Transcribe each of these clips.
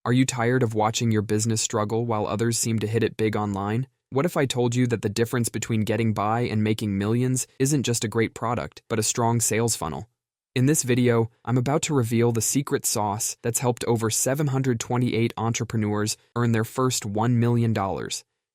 Are you tired of watching your business struggle while others seem to hit it big online? What if I told you that the difference between getting by and making millions isn't just a great product, but a strong sales funnel? In this video, I'm about to reveal the secret sauce that's helped over 728 entrepreneurs earn their first $1 million.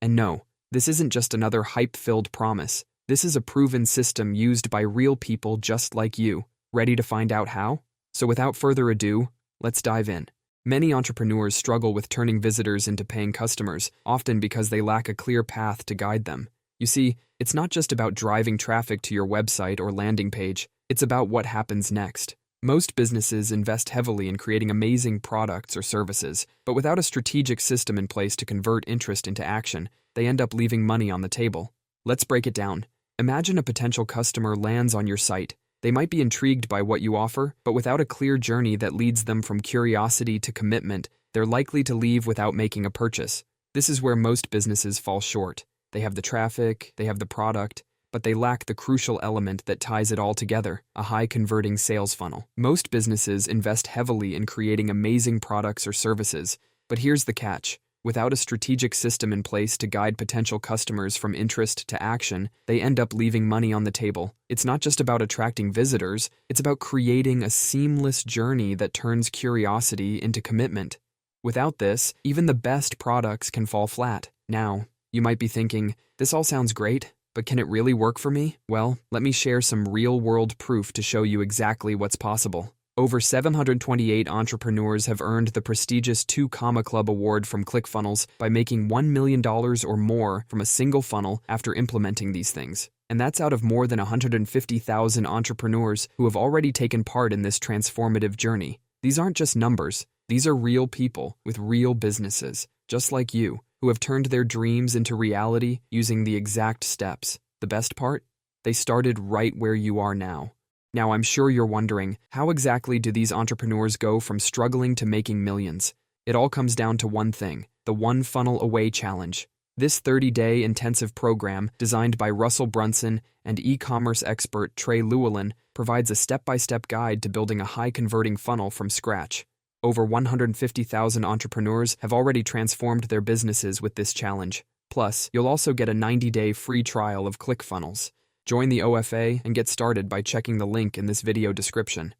And no, this isn't just another hype-filled promise. This is a proven system used by real people just like you. Ready to find out how? So without further ado, let's dive in. Many entrepreneurs struggle with turning visitors into paying customers, often because they lack a clear path to guide them. You see, it's not just about driving traffic to your website or landing page, it's about what happens next. Most businesses invest heavily in creating amazing products or services, but without a strategic system in place to convert interest into action, they end up leaving money on the table. Let's break it down. Imagine a potential customer lands on your site. They might be intrigued by what you offer, but without a clear journey that leads them from curiosity to commitment, they're likely to leave without making a purchase. This is where most businesses fall short. They have the traffic, they have the product, but they lack the crucial element that ties it all together, a high-converting sales funnel. Most businesses invest heavily in creating amazing products or services, but here's the catch. Without a strategic system in place to guide potential customers from interest to action, they end up leaving money on the table. It's not just about attracting visitors, it's about creating a seamless journey that turns curiosity into commitment. Without this, even the best products can fall flat. Now, you might be thinking, this all sounds great, but can it really work for me? Well, let me share some real-world proof to show you exactly what's possible. Over 728 entrepreneurs have earned the prestigious 2 Comma Club award from ClickFunnels by making $1 million or more from a single funnel after implementing these things. And that's out of more than 150,000 entrepreneurs who have already taken part in this transformative journey. These aren't just numbers. These are real people with real businesses, just like you, who have turned their dreams into reality using the exact steps. The best part? They started right where you are now. Now, I'm sure you're wondering, how exactly do these entrepreneurs go from struggling to making millions? It all comes down to one thing, the One Funnel Away Challenge. This 30-day intensive program, designed by Brunson and e-commerce expert Trey Lewellen, provides a step-by-step guide to building a high-converting funnel from scratch. Over 150,000 entrepreneurs have already transformed their businesses with this challenge. Plus, you'll also get a 90-day free trial of ClickFunnels. Join the OFA and get started by checking the link in this video description.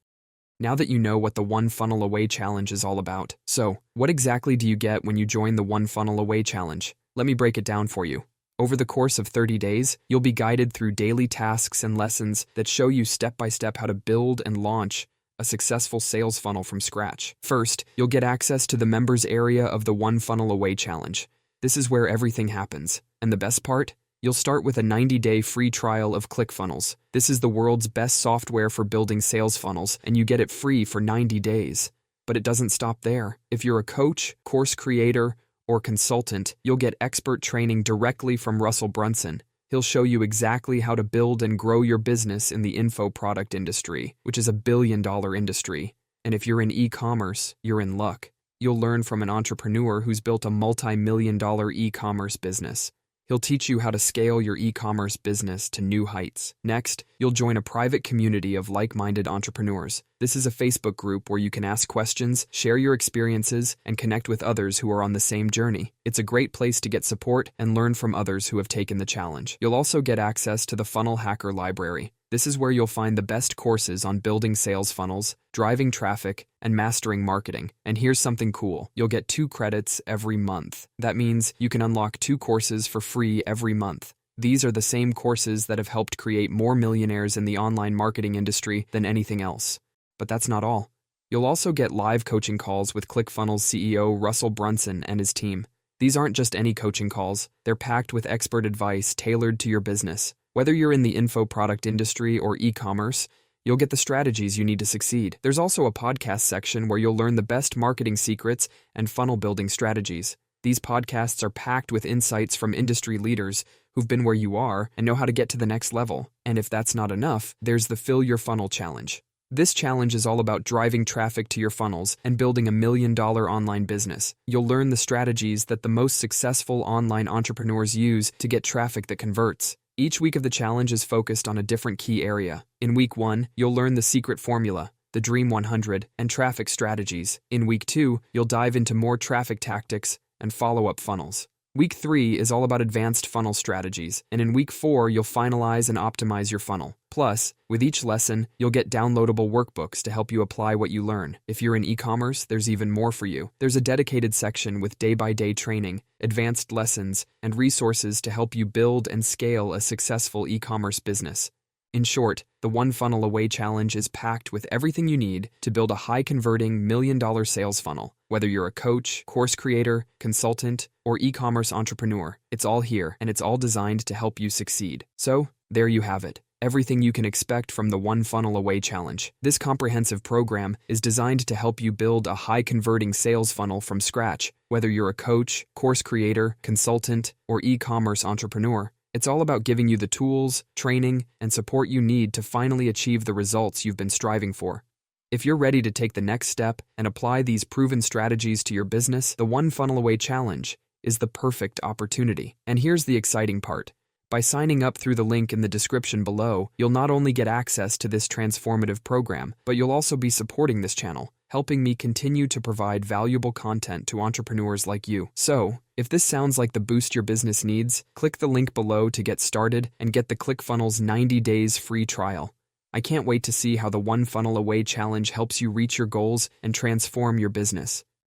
Now that you know what the One Funnel Away Challenge is all about, so what exactly do you get when you join the One Funnel Away Challenge? Let me break it down for you. Over the course of 30 days, you'll be guided through daily tasks and lessons that show you step-by-step how to build and launch a successful sales funnel from scratch. First, you'll get access to the members area of the One Funnel Away Challenge. This is where everything happens. And the best part? You'll start with a 90-day free trial of ClickFunnels. This is the world's best software for building sales funnels, and you get it free for 90 days. But it doesn't stop there. If you're a coach, course creator, or consultant, you'll get expert training directly from Brunson. He'll show you exactly how to build and grow your business in the info product industry, which is a billion-dollar industry. And if you're in e-commerce, you're in luck. You'll learn from an entrepreneur who's built a multi-million-dollar e-commerce business. He'll teach you how to scale your e-commerce business to new heights. Next, you'll join a private community of like-minded entrepreneurs. This is a Facebook group where you can ask questions, share your experiences, and connect with others who are on the same journey. It's a great place to get support and learn from others who have taken the challenge. You'll also get access to the Funnel Hacker Library. This is where you'll find the best courses on building sales funnels, driving traffic, and mastering marketing. And here's something cool. You'll get 2 credits every month. That means you can unlock 2 courses for free every month. These are the same courses that have helped create more millionaires in the online marketing industry than anything else. But that's not all. You'll also get live coaching calls with ClickFunnels CEO Brunson and his team. These aren't just any coaching calls. They're packed with expert advice tailored to your business. Whether you're in the info product industry or e-commerce, you'll get the strategies you need to succeed. There's also a podcast section where you'll learn the best marketing secrets and funnel building strategies. These podcasts are packed with insights from industry leaders who've been where you are and know how to get to the next level. And if that's not enough, there's the Fill Your Funnel Challenge. This challenge is all about driving traffic to your funnels and building $1 million online business. You'll learn the strategies that the most successful online entrepreneurs use to get traffic that converts. Each week of the challenge is focused on a different key area. In week 1, you'll learn the secret formula, the Dream 100, and traffic strategies. In Week 2, you'll dive into more traffic tactics and follow-up funnels. Week 3 is all about advanced funnel strategies, and in Week 4, you'll finalize and optimize your funnel. Plus, with each lesson, you'll get downloadable workbooks to help you apply what you learn. If you're in e-commerce, there's even more for you. There's a dedicated section with day-by-day training, advanced lessons, and resources to help you build and scale a successful e-commerce business. In short, the One Funnel Away Challenge is packed with everything you need to build a high-converting million-dollar sales funnel. Whether you're a coach, course creator, consultant, or e-commerce entrepreneur, it's all here, and it's all designed to help you succeed. So, there you have it. Everything you can expect from the One Funnel Away Challenge. This comprehensive program is designed to help you build a high-converting sales funnel from scratch. Whether you're a coach, course creator, consultant, or e-commerce entrepreneur, it's all about giving you the tools, training, and support you need to finally achieve the results you've been striving for. If you're ready to take the next step and apply these proven strategies to your business, the One Funnel Away Challenge is the perfect opportunity. And here's the exciting part. By signing up through the link in the description below, you'll not only get access to this transformative program, but you'll also be supporting this channel, helping me continue to provide valuable content to entrepreneurs like you. So, if this sounds like the boost your business needs, click the link below to get started and get the ClickFunnels 90 days free trial. I can't wait to see how the One Funnel Away Challenge helps you reach your goals and transform your business.